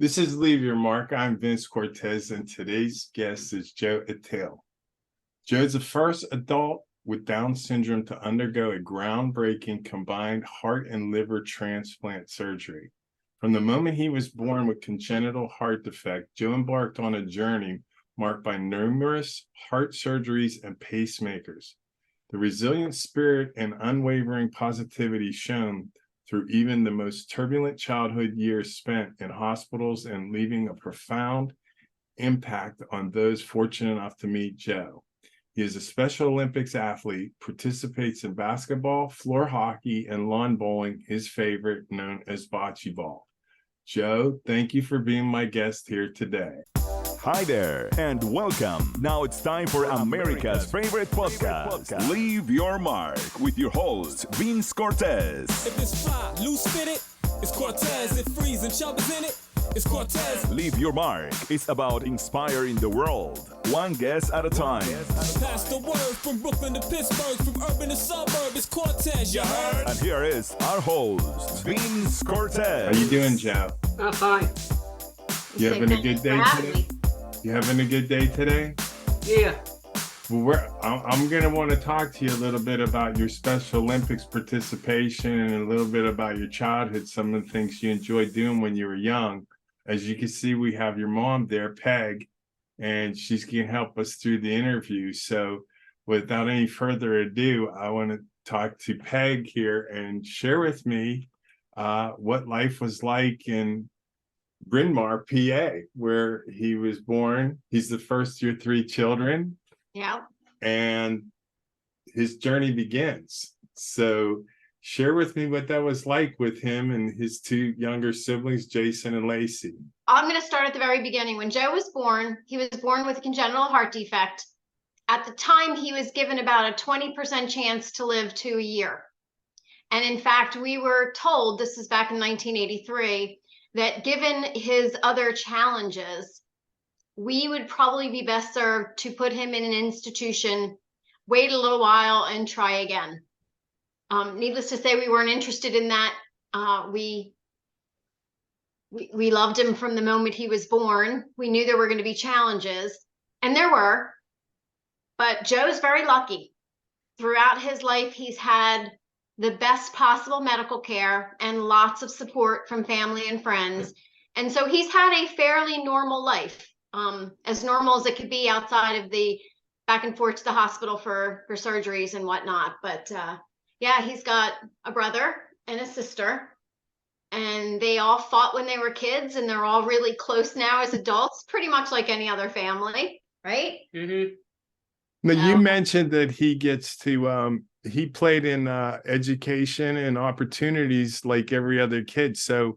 This is Leave Your Mark. I'm Vince Cortese, and today's guest is Joe Eitl. Joe's the first adult with Down syndrome to undergo a groundbreaking combined heart and liver transplant surgery. From the moment he was born with congenital heart defect, Joe embarked on a journey marked by numerous heart surgeries and pacemakers. The resilient spirit and unwavering positivity shown through even the most turbulent childhood years spent in hospitals and leaving a profound impact on those fortunate enough to meet Joe. He is a Special Olympics athlete, participates in basketball, floor hockey, and lawn bowling, his favorite, known as bocce ball. Joe, thank you for being my guest here today. Hi there, and welcome. Now it's time for America's favorite podcast, Leave Your Mark, with your host, Vince Cortese. If it's fly, loose fitted, it's Cortese. If freezing, chubbers in it, it's Cortese. Leave Your Mark is about inspiring the world, one guest at a time. Pass the word from Brooklyn to Pittsburgh, from urban to suburb, it's Cortese, you heard? And here is our host, Vince Cortese. How you doing, Joe? I'm fine. You having a good day today? You having a good day today? Yeah. Well, I'm going to want to talk to you a little bit about your Special Olympics participation and a little bit about your childhood, some of the things you enjoyed doing when you were young. As you can see, we have your mom there, Peg, and she's going to help us through the interview. So without any further ado, I want to talk to Peg here and share with me what life was like in Bryn Mawr, PA, where he was born. He's the first of your three children. Yeah. And his journey begins. So share with me what that was like with him and his two younger siblings, Jason and Lacey. I'm going to start at the very beginning. When Joe was born, he was born with a congenital heart defect. At the time, he was given about a 20% chance to live to a year. And in fact, we were told, this is back in 1983, that given his other challenges, we would probably be best served to put him in an institution, wait a little while, and try again. Needless to say, we weren't interested in that. We loved him from the moment he was born. We knew there were going to be challenges, and there were. But Joe's very lucky. Throughout his life, he's had the best possible medical care and lots of support from family and friends. And so he's had a fairly normal life, as normal as it could be outside of the back and forth to the hospital for surgeries and whatnot. But yeah, he's got a brother and a sister, and they all fought when they were kids, and they're all really close now as adults, pretty much like any other family, right? Mm-hmm. Now, you mentioned that he gets to, he played in education and opportunities like every other kid. So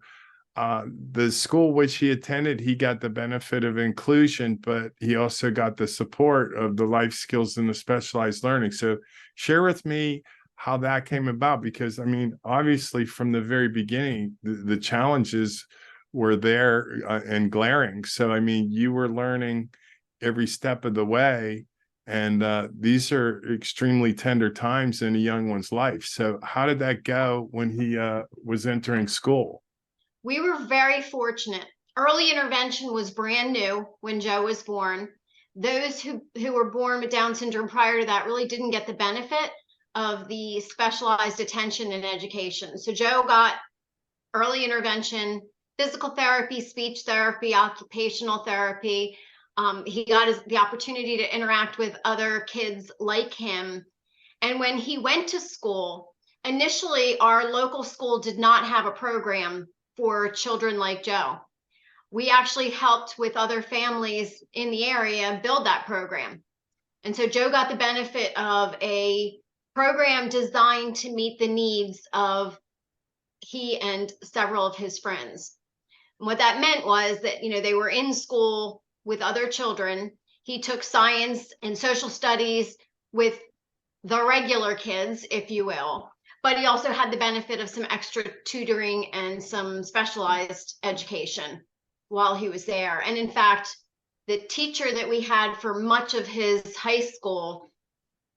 the school which he attended, he got the benefit of inclusion, but he also got the support of the life skills and the specialized learning. So share with me how that came about, because I mean, obviously from the very beginning, the challenges were there and glaring. So, I mean, you were learning every step of the way. And these are extremely tender times in a young one's life. So how did that go when he was entering school? We were very fortunate. Early intervention was brand new when Joe was born. Those who were born with Down syndrome prior to that really didn't get the benefit of the specialized attention and education. So Joe got early intervention, physical therapy, speech therapy, occupational therapy. He got the opportunity to interact with other kids like him. And when he went to school, initially our local school did not have a program for children like Joe. We actually helped with other families in the area build that program. And so Joe got the benefit of a program designed to meet the needs of he and several of his friends. And what that meant was that, they were in school with other children. He took science and social studies with the regular kids, if you will, but he also had the benefit of some extra tutoring and some specialized education while he was there. And in fact, the teacher that we had for much of his high school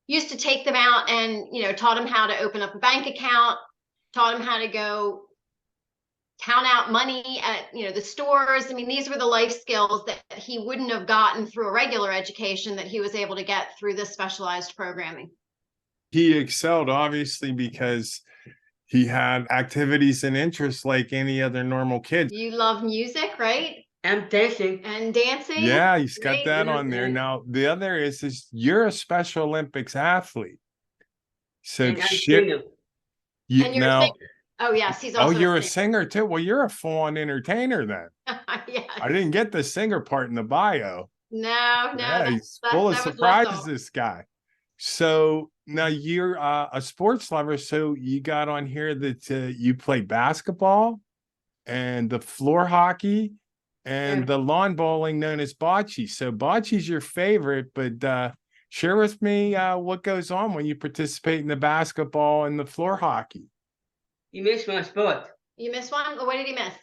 used to take them out and, taught him how to open up a bank account, taught him how to go count out money at, the stores. I mean, these were the life skills that he wouldn't have gotten through a regular education that he was able to get through this specialized programming. He excelled, obviously, because he had activities and interests like any other normal kid. You love music, right? I'm dancing. And dancing. Yeah, he's got Great. that on there. Now, the other is you're a Special Olympics athlete. So And I'm shit, singing. And you're a now, singer. Oh, yes, he's also you're a singer too. Well, you're a full-on entertainer then. Yes. I didn't get the singer part in the bio. No, Yeah, he's full of surprises, this guy. So now you're a sports lover. So you got on here that you play basketball and the floor hockey and the lawn bowling known as bocce. So bocce's your favorite, but share with me what goes on when you participate in the basketball and the floor hockey. You missed my sport. You missed one? What did he miss?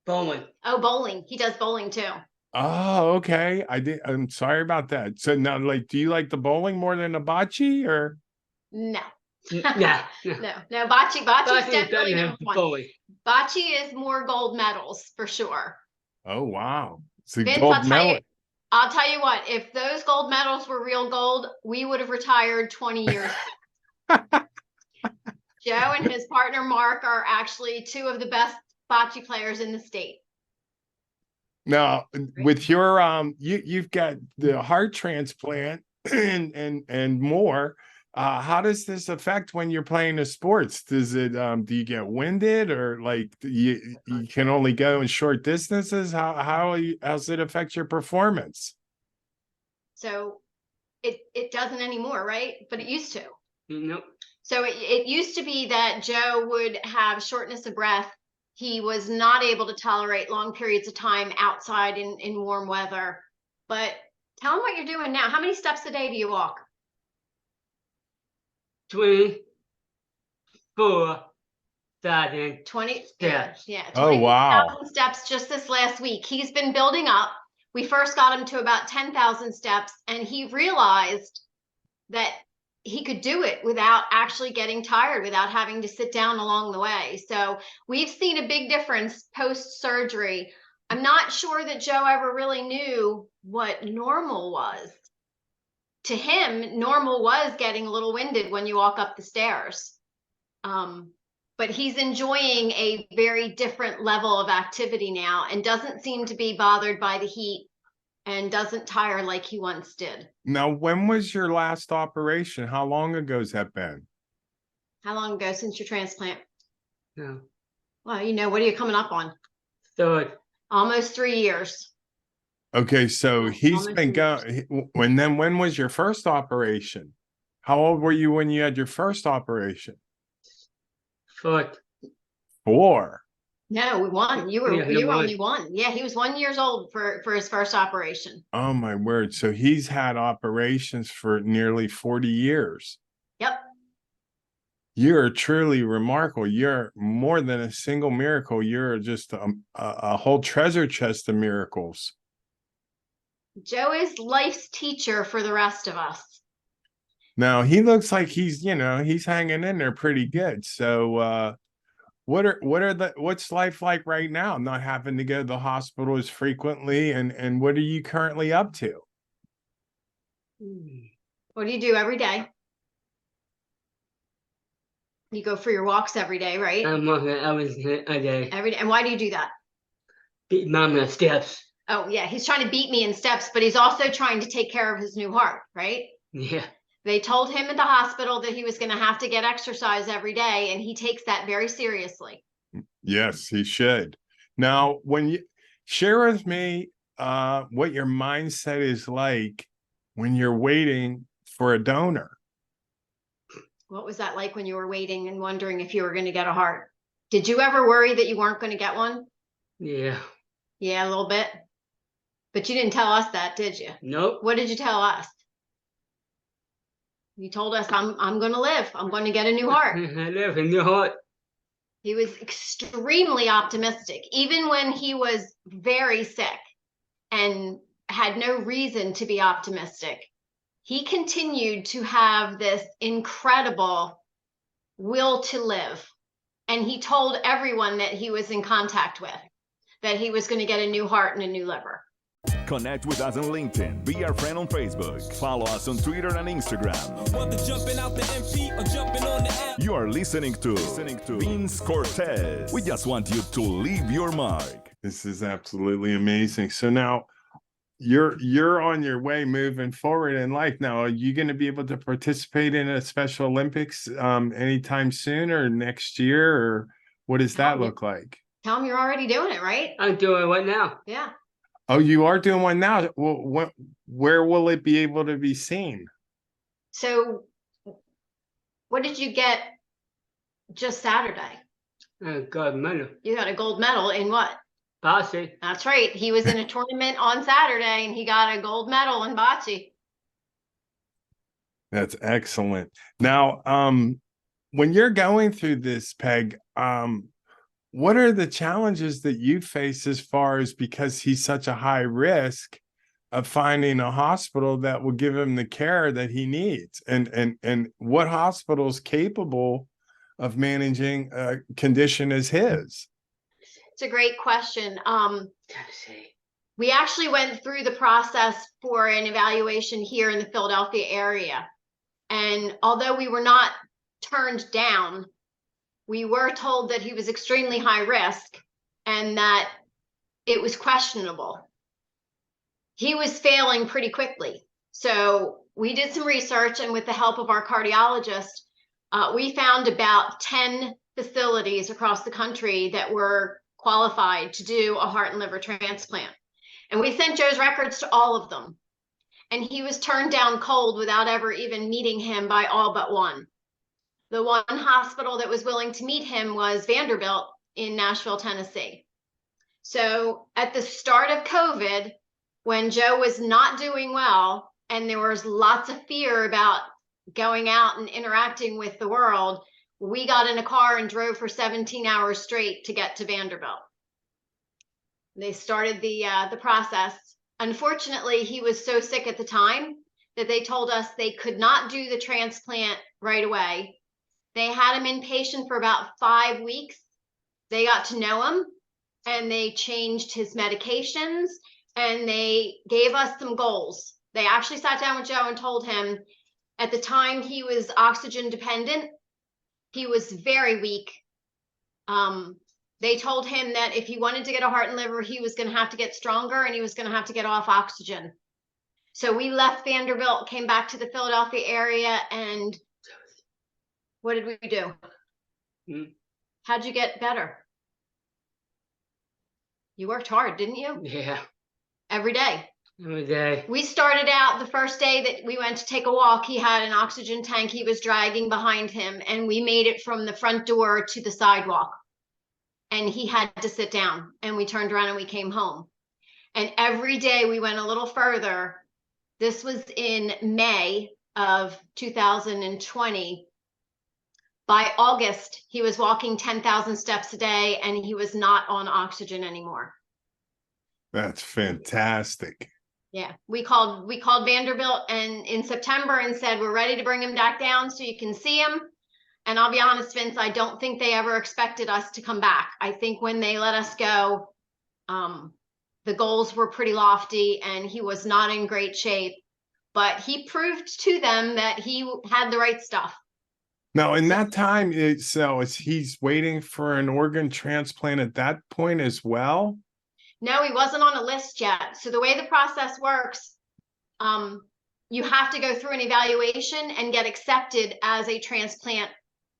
Bowling. Oh, bowling. He does bowling too. Oh, okay. I'm sorry about that. So now, like, do you like the bowling more than the bocce, or? No. Yeah. No. Bocce is definitely number one. Bowling. Bocce is more gold medals for sure. Oh, wow. So Vince, gold medal. I'll tell you what, if those gold medals were real gold, we would have retired 20 years. Joe and his partner Mark are actually two of the best bocce players in the state. Now, with your you've got the heart transplant and more. How does this affect when you're playing the sports? Does it do you get winded, or like you can only go in short distances? How's it affect your performance? So it doesn't anymore, right? But it used to. Nope. So it used to be that Joe would have shortness of breath. He was not able to tolerate long periods of time outside in warm weather. But tell him what you're doing now. How many steps a day do you walk? 24,000. 20 steps. Yeah. Oh, wow. 20,000 steps just this last week. He's been building up. We first got him to about 10,000 steps, and he realized that he could do it without actually getting tired, without having to sit down along the way. So we've seen a big difference post-surgery. I'm not sure that Joe ever really knew what normal was. To him, normal was getting a little winded when you walk up the stairs. But he's enjoying a very different level of activity now and doesn't seem to be bothered by the heat and doesn't tire like he once did. Now, when was your last operation? How long ago has that been? How long ago since your transplant? No. Well, what are you coming up on? Third. Almost 3 years. Okay, so he's Almost been 3 years. going. When was your first operation? How old were you when you had your first operation? 4th. 4. No, we won. You were Yeah, only 1. Yeah, he was 1 year old for his first operation. Oh my word. So he's had operations for nearly 40 years. Yep. You're truly remarkable. You're more than a single miracle. You're just a whole treasure chest of miracles. Joe is life's teacher for the rest of us. Now, he looks like he's hanging in there pretty good. So what's life like right now? Not having to go to the hospital as frequently, and what are you currently up to? What do you do every day? You go for your walks every day, right? I'm walking hours a day. Every day. And why do you do that? Beat mom in the steps. Oh, yeah. He's trying to beat me in steps, but he's also trying to take care of his new heart, right? Yeah. They told him at the hospital that he was going to have to get exercise every day, and he takes that very seriously. Yes, he should. Now, when you share with me what your mindset is like when you're waiting for a donor. What was that like when you were waiting and wondering if you were going to get a heart? Did you ever worry that you weren't going to get one? Yeah. Yeah, a little bit. But you didn't tell us that, did you? Nope. What did you tell us? You told us, I'm going to live. I'm going to get a new heart. I live in your heart. He was extremely optimistic, even when he was very sick and had no reason to be optimistic. He continued to have this incredible will to live. And he told everyone that he was in contact with, that he was going to get a new heart and a new liver. Connect with us on LinkedIn. Be our friend on Facebook. Follow us on Twitter and Instagram. Whether jumping out the MP or jumping on the app. You are listening to Vince Cortese. We just want you to leave your mark. This is absolutely amazing. So now you're on your way moving forward in life. Now, are you going to be able to participate in a Special Olympics anytime soon or next year, or what does that look like? Tell him you're already doing it, right? I'm doing it right now. Yeah. Oh, you are doing one now. Well, where will it be able to be seen? So what did you get just Saturday? Gold medal. You got a gold medal in what? Boxing. That's right. He was in a tournament on Saturday and he got a gold medal in bocce. That's excellent. Now, when you're going through this, Peg, what are the challenges that you face as far as, because he's such a high risk, of finding a hospital that will give him the care that he needs? And what hospital is capable of managing a condition as his? It's a great question. We actually went through the process for an evaluation here in the Philadelphia area. And although we were not turned down, we were told that he was extremely high risk and that it was questionable. He was failing pretty quickly. So we did some research, and with the help of our cardiologist, we found about 10 facilities across the country that were qualified to do a heart and liver transplant. And we sent Joe's records to all of them. And he was turned down cold without ever even meeting him by all but one. The one hospital that was willing to meet him was Vanderbilt in Nashville, Tennessee. So at the start of COVID, when Joe was not doing well, and there was lots of fear about going out and interacting with the world, we got in a car and drove for 17 hours straight to get to Vanderbilt. They started the process. Unfortunately, he was so sick at the time that they told us they could not do the transplant right away. They had him inpatient for about 5 weeks. They got to know him, and they changed his medications, and they gave us some goals. They actually sat down with Joe and told him, at the time he was oxygen dependent, he was very weak. They told him that if he wanted to get a heart and liver, he was going to have to get stronger, and he was going to have to get off oxygen. So we left Vanderbilt, came back to the Philadelphia area, and what did we do? How'd you get better? You worked hard, didn't you? Yeah. Every day. Every day. We started out the first day that we went to take a walk. He had an oxygen tank he was dragging behind him, and we made it from the front door to the sidewalk. And he had to sit down, and we turned around and we came home. And every day we went a little further. This was in May of 2020. By August, he was walking 10,000 steps a day, and he was not on oxygen anymore. That's fantastic. Yeah, we called Vanderbilt and in September and said, we're ready to bring him back down so you can see him. And I'll be honest, Vince, I don't think they ever expected us to come back. I think when they let us go, the goals were pretty lofty and he was not in great shape, but he proved to them that he had the right stuff. Now, in that time, he's waiting for an organ transplant at that point as well? No, he wasn't on a list yet. So the way the process works, you have to go through an evaluation and get accepted as a transplant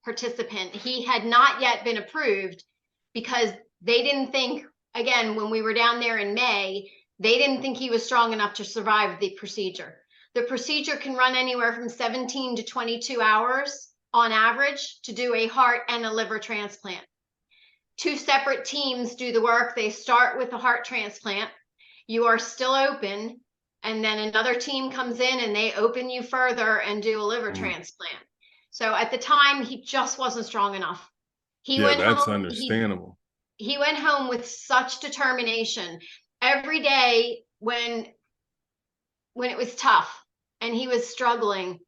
participant. He had not yet been approved because they didn't think, again, when we were down there in May, they didn't think he was strong enough to survive the procedure. The procedure can run anywhere from 17 to 22 hours on average to do a heart and a liver transplant. 2 separate teams do the work. They start with the heart transplant. You are still open, and then another team comes in and they open you further and do a liver transplant. So at the time, he just wasn't strong enough. That's understandable. He went home with such determination. Every day when it was tough and he was struggling,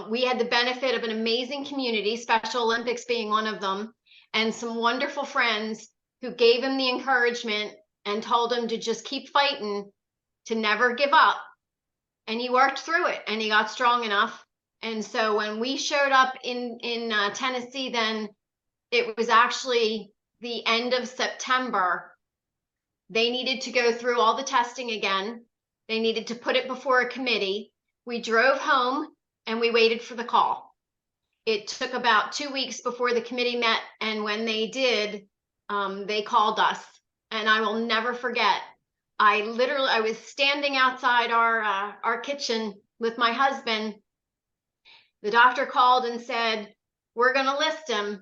we had the benefit of an amazing community, Special Olympics being one of them. and some wonderful friends who gave him the encouragement and told him to just keep fighting, to never give up. And he worked through it, and he got strong enough. And so when we showed up in Tennessee, then it was actually the end of September. They needed to go through all the testing again. They needed to put it before a committee. We drove home and we waited for the call. It took about 2 weeks before the committee met. And when they did, they called us. And I will never forget, I was standing outside our kitchen with my husband. The doctor called and said, "We're going to list him."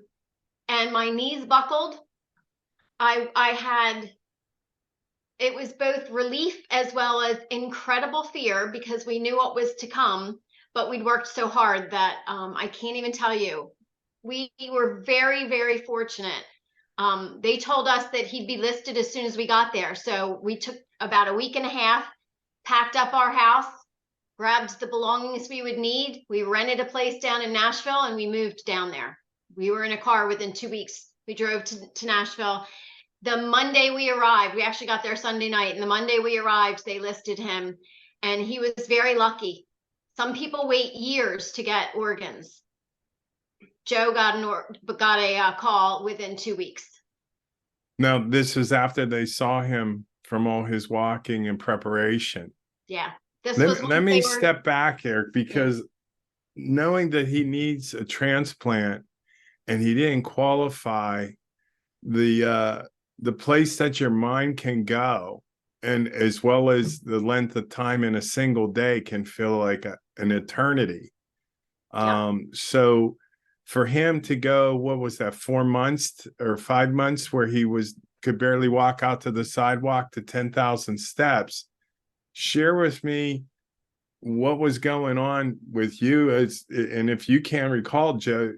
And my knees buckled. It was both relief as well as incredible fear, because we knew what was to come, but we'd worked so hard that I can't even tell you. We were very, very fortunate. They told us that he'd be listed as soon as we got there. So we took about a week and a half, packed up our house, grabbed the belongings we would need. We rented a place down in Nashville and we moved down there. We were in a car within 2 weeks. We drove to Nashville. The Monday we arrived, we actually got there Sunday night, and the Monday we arrived, they listed him, and he was very lucky. Some people wait years to get organs. Joe got a call within 2 weeks. Now, this was after they saw him from all his walking and preparation. Yeah. Let me step back here, because knowing that he needs a transplant and he didn't qualify, the place that your mind can go, and as well as the length of time in a single day, can feel like an eternity. So for him to go, what was that, 4 months or 5 months where he could barely walk out to the sidewalk to 10,000 steps. Share with me what was going on with you, and if you can recall, Joe,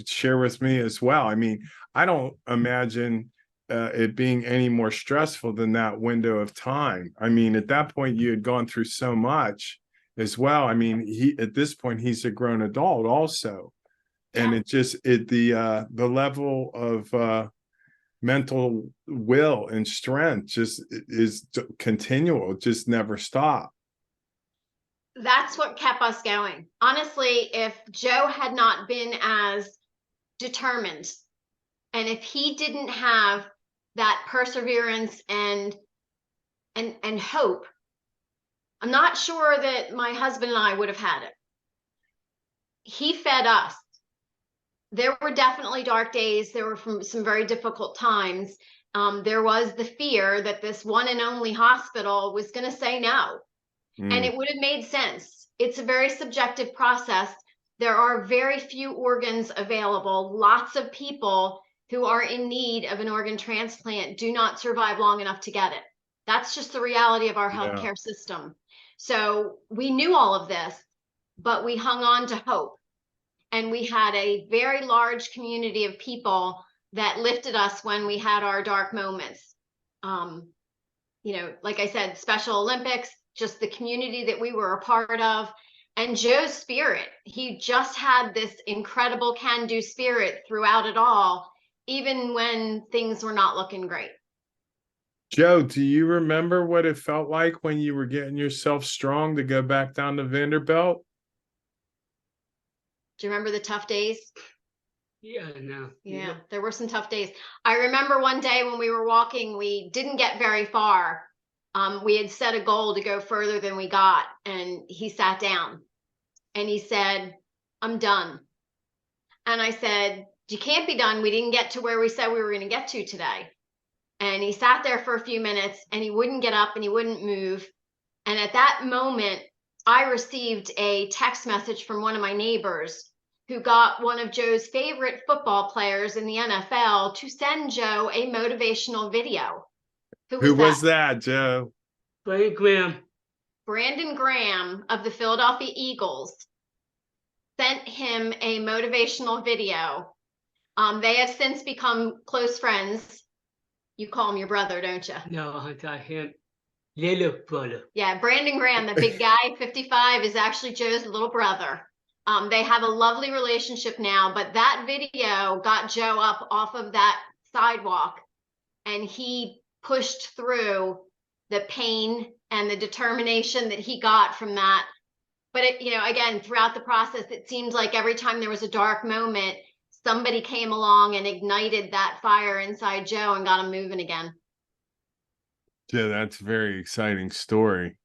share with me as well. I mean, I don't imagine it being any more stressful than that window of time. I mean, at that point, you had gone through so much as well. I mean, at this point, he's a grown adult also. And the level of mental will and strength just is continual, just never stop. That's what kept us going. Honestly, if Joe had not been as determined, and if he didn't have that perseverance and hope, I'm not sure that my husband and I would have had it. He fed us. There were definitely dark days. There were some very difficult times. There was the fear that this one and only hospital was going to say no. And it would have made sense. It's a very subjective process. There are very few organs available. Lots of people who are in need of an organ transplant do not survive long enough to get it. That's just the reality of our healthcare system. So we knew all of this, but we hung on to hope. And we had a very large community of people that lifted us when we had our dark moments. Like I said, Special Olympics, just the community that we were a part of, and Joe's spirit. He just had this incredible can-do spirit throughout it all, even when things were not looking great. Joe, do you remember what it felt like when you were getting yourself strong to go back down to Vanderbilt? Do you remember the tough days? Yeah, no. Yeah, there were some tough days. I remember one day when we were walking, we didn't get very far. We had set a goal to go further than we got, and he sat down and he said, "I'm done." And I said, "You can't be done. We didn't get to where we said we were going to get to today." And he sat there for a few minutes and he wouldn't get up and he wouldn't move. And at that moment, I received a text message from one of my neighbors who got one of Joe's favorite football players in the NFL to send Joe a motivational video. Who was that, Joe? Graham. Brandon Graham of the Philadelphia Eagles sent him a motivational video. They have since become close friends. You call him your brother, don't you? No, I got him. Little brother. Yeah, Brandon Graham, the big guy, 55, is actually Joe's little brother. They have a lovely relationship now, but that video got Joe up off of that sidewalk, and he pushed through the pain and the determination that he got from that. But it, again, throughout the process, it seemed like every time there was a dark moment, somebody came along and ignited that fire inside Joe and got him moving again. Yeah, that's a very exciting story.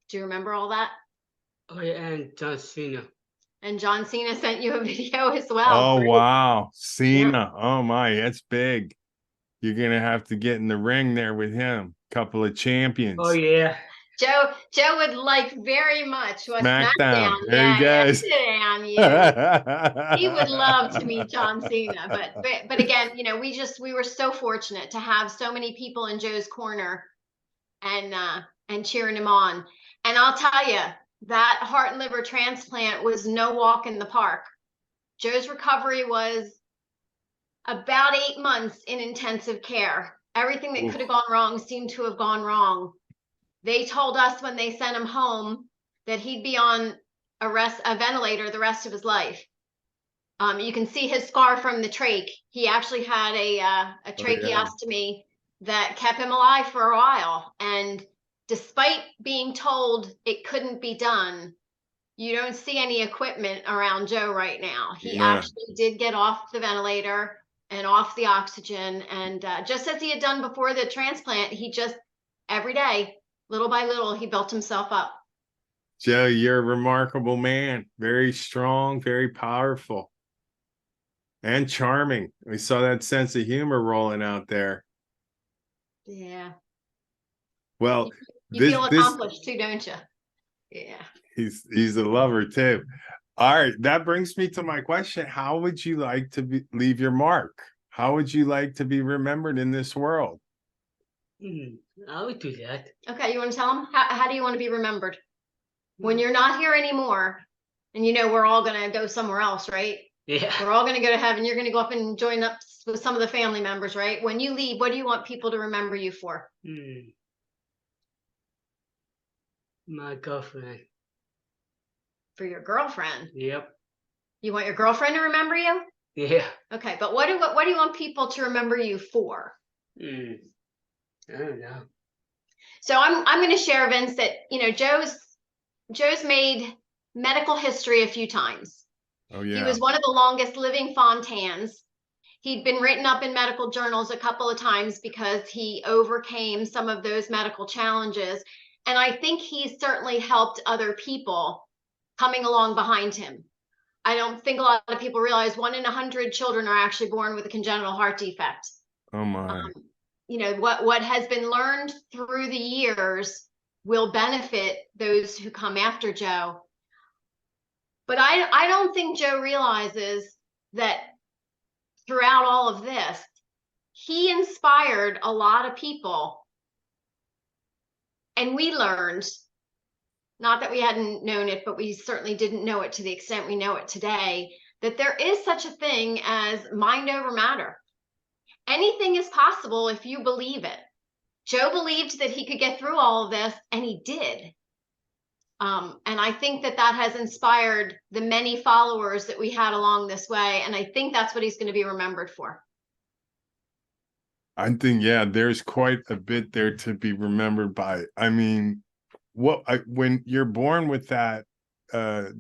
Do you remember all that? Oh, yeah, and John Cena. And John Cena sent you a video as well. Oh, Great. wow. Cena. Yeah. Oh, my. That's big. You're going to have to get in the ring there with him. Couple of champions. Oh, yeah. Joe would like very much SmackDown. There Yeah, he goes. yeah. He would love to meet John Cena, but again, we were so fortunate to have so many people in Joe's corner and cheering him on. And I'll tell you, that heart and liver transplant was no walk in the park. Joe's recovery was about 8 months in intensive care. Everything that could have gone wrong seemed to have gone wrong. They told us when they sent him home that he'd be on a ventilator the rest of his life. You can see his scar from the trach. He actually had a tracheostomy that kept him alive for a while. And despite being told it couldn't be done, you don't see any equipment around Joe right now. He actually did get off the ventilator and off the oxygen. And just as he had done before the transplant, he just, every day, little by little, he built himself up. Joe, you're a remarkable man. Very strong, very powerful, and charming. We saw that sense of humor rolling out there. Yeah. Well, you feel accomplished too, don't you? Yeah. He's a lover too. All right, that brings me to my question. How would you like to leave your mark? How would you like to be remembered in this world? I would do that. Okay, you want to tell them? How do you want to be remembered? When you're not here anymore, and we're all going to go somewhere else, right? Yeah. We're all going to go to heaven. You're going to go up and join up with some of the family members, right? When you leave, what do you want people to remember you for? My girlfriend. For your girlfriend? Yep. You want your girlfriend to remember you? Yeah. Okay, but what do you want people to remember you for? I don't know. So I'm going to share, Vince, that Joe's made medical history a few times. Oh yeah. He was one of the longest living Fontans. He'd been written up in medical journals a couple of times because he overcame some of those medical challenges. And I think he's certainly helped other people coming along behind him. I don't think a lot of people realize 1 in 100 children are actually born with a congenital heart defect. Oh my. What has been learned through the years will benefit those who come after Joe. But I don't think Joe realizes that throughout all of this, he inspired a lot of people. And we learned, not that we hadn't known it, but we certainly didn't know it to the extent we know it today, that there is such a thing as mind over matter. Anything is possible if you believe it. Joe believed that he could get through all of this, and he did. And I think that has inspired the many followers that we had along this way. And I think that's what he's going to be remembered for. I think, yeah, there's quite a bit there to be remembered by. I mean, when you're born with that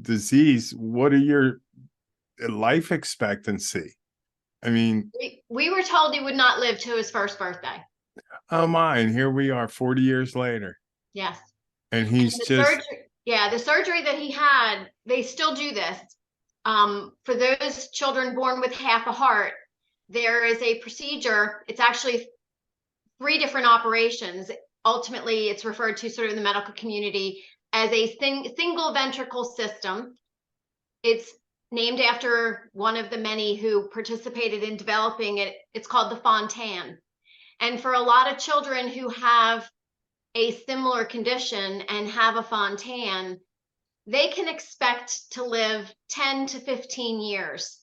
disease, what are your life expectancy? I mean, we were told he would not live to his first birthday. Oh my, and here we are 40 years later. Yes. And he's the surgery that he had, they still do this. For those children born with half a heart, there is a procedure. It's actually 3 different operations. Ultimately, it's referred to sort of in the medical community as a single ventricle system. It's named after one of the many who participated in developing it. It's called the Fontan. And for a lot of children who have a similar condition and have a Fontan, they can expect to live 10 to 15 years.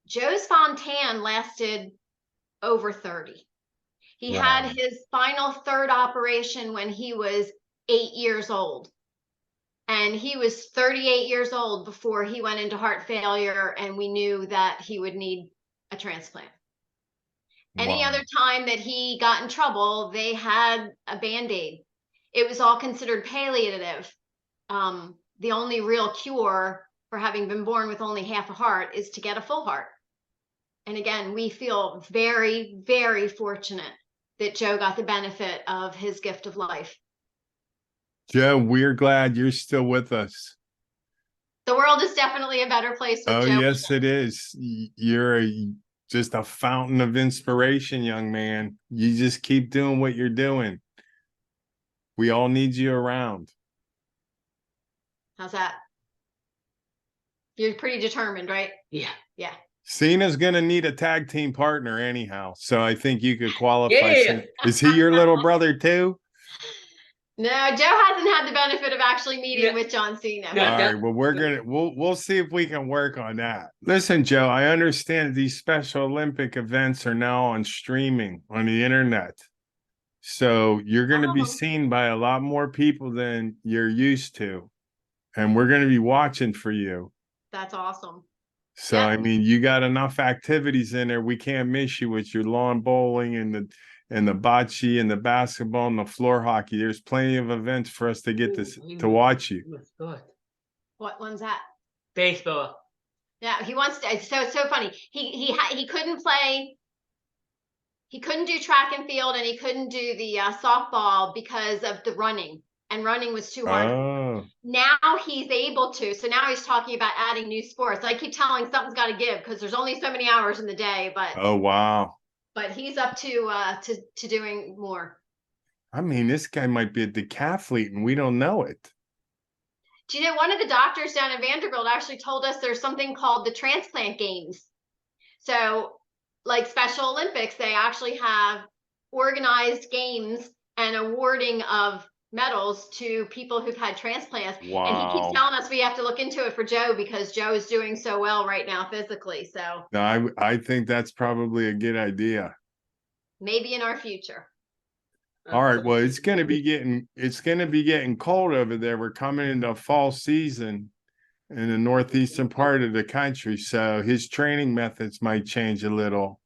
Joe's Fontan lasted over 30. He had his final 3rd operation when he was 8 years old. And he was 38 years old before he went into heart failure, and we knew that he would need a transplant. Any Wow. other time that he got in trouble, they had a Band-Aid. It was all considered palliative. The only real cure for having been born with only half a heart is to get a full heart. And again, we feel very, very fortunate that Joe got the benefit of his gift of life. Joe, we're glad you're still with us. The world is definitely a better place with Oh, Joe. yes, it is. You're just a fountain of inspiration, young man. You just keep doing what you're doing. We all need you around. How's that? You're pretty determined, right? Yeah. Yeah. Cena's going to need a tag team partner anyhow. So I think you could qualify. Yeah. Is he your little brother too? No, Joe hasn't had the benefit of actually meeting Yeah. with John Cena. No. All right. Well, we'll see if we can work on that. Listen, Joe, I understand these Special Olympic events are now on streaming on the internet. So you're going to be Oh. seen by a lot more people than you're used to. And we're going to be watching for you. That's awesome. So, Yeah. I mean, you got enough activities in there. We can't miss you with your lawn bowling and the bocce and the basketball and the floor hockey. There's plenty of events for us to get to watch you. Oh my God. What one's that? Baseball. Yeah, he wants to. So it's so funny. He couldn't play. He couldn't do track and field, and he couldn't do the softball because of the running. And running was too hard. Oh, Now he's able to. So now he's talking about adding new sports. I keep telling him something's got to give because there's only so many hours in the day. oh, wow. But he's up to doing more. I mean, this guy might be a decathlete and we don't know it. Do you know one of the doctors down in Vanderbilt actually told us there's something called the Transplant Games. So, like Special Olympics, they actually have organized games and awarding of medals to people who've had transplants. And he Wow. keeps telling us we have to look into it for Joe because Joe is doing so well right now physically. So No, I think that's probably a good idea. maybe in our future. All right. Well, it's going to be getting cold over there. We're coming into fall season in the northeastern part of the country. So his training methods might change a little.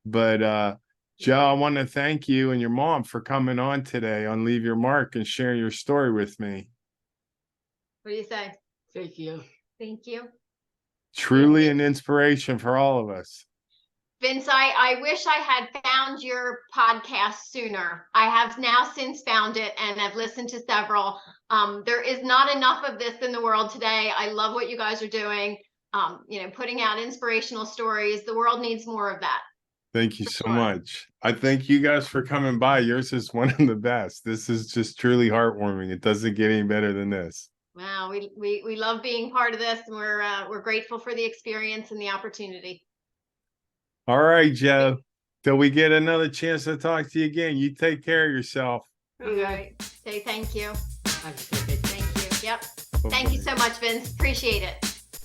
But Joe, I want to thank you and your mom for coming on today on Leave Your Mark and sharing your story with me. What do you say? Thank you. Thank you. Truly an inspiration for all of us. Vince, I wish I had found your podcast sooner. I have now since found it and I've listened to several. There is not enough of this in the world today. I love what you guys are doing. Putting out inspirational stories. The world needs more of that. Thank you so much. I thank you guys for coming by. Yours is one of the best. This is just truly heartwarming. It doesn't get any better than this. Wow, we love being part of this, and we're grateful for the experience and the opportunity. All right, Joe. Till we get another chance to talk to you again, you take care of yourself. All right. Say thank you. Okay. Thank you. Yep. Thank you so much, Vince. Appreciate it.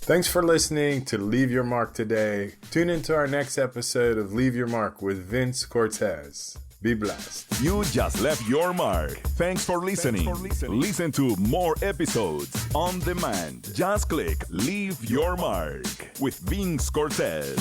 Thanks for listening to Leave Your Mark today. Tune into our next episode of Leave Your Mark with Vince Cortese. Be blessed. You just left your mark. Thanks for listening. Listen to more episodes on demand. Just click Leave Your Mark with Vince Cortese.